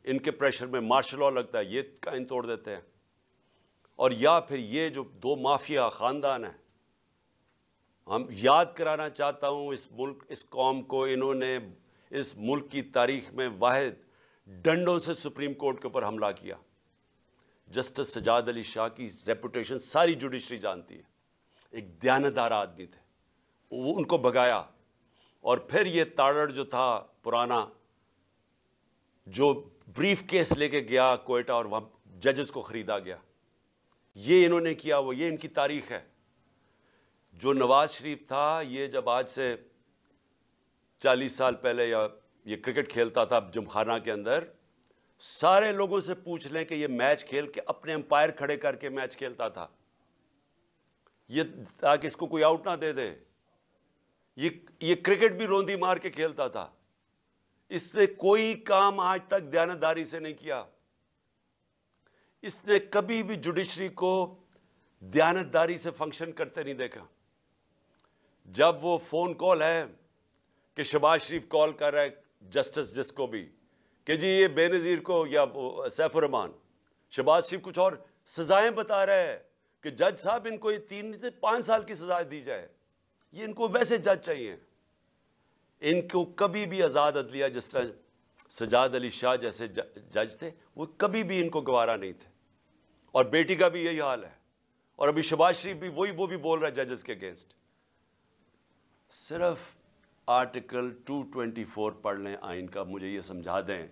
ان کے پریشر میں martial law لگتا ہے، یہ قائم توڑ دیتے ہیں. اور یا پھر یہ جو دو مافیا خاندان ہیں، ہم یاد کرانا چاہتا ہوں اس ملک، اس قوم کو، انہوں نے اس ملک کی تاریخ میں واحد ڈنڈوں سے سپریم کورٹ کے اوپر حملہ کیا. جسٹس سجاد علی شاہ کی ریپوٹیشن ساری جوڈیشری جانتی ہے، ایک دیانتدار آدمی تھے، وہ ان کو بھگایا. اور پھر یہ تاڑڑ جو تھا پرانا، جو بریف کیس لے کے گیا کوئٹہ اور وہاں ججز کو خریدا گیا، یہ انہوں نے کیا. وہ یہ ان کی تاریخ ہے. جو نواز شریف تھا، یہ جب آج سے 40 سال پہلے یا یہ کرکٹ کھیلتا تھا جمخانہ کے اندر، سارے لوگوں سے پوچھ لیں کہ یہ میچ کھیل کے اپنے امپائر کھڑے کر کے میچ کھیلتا تھا، یہ تاکہ اس کو کوئی آؤٹ نہ دے دے. یہ کرکٹ بھی روندی مار کے کھیلتا تھا. اس نے کوئی کام آج تک دیانتداری سے نہیں کیا. اس نے کبھی بھی جوڈیشری کو دیانتداری سے فنکشن کرتے نہیں دیکھا. جب وہ فون کال ہے کہ شہباز شریف کال کر رہا ہے جسٹس جس کو بھی کہ جی یہ بے نظیر کو یا سیف الرحمان، شہباز شریف کچھ اور سزائیں بتا رہے ہیں کہ جج صاحب ان کو یہ 3 سے 5 سال کی سزا دی جائے. یہ ان کو ویسے جج چاہیے. ان کو کبھی بھی آزاد عدلیہ، جس طرح سجاد علی شاہ جیسے جج تھے، وہ کبھی بھی ان کو گوارا نہیں تھے. اور بیٹی کا بھی یہی حال ہے. اور ابھی شہباز شریف بھی وہ بھی بول رہا ہے ججز کے اگینسٹ. صرف آرٹیکل 224 پڑھ لیں آئین کا، مجھے یہ سمجھا دیں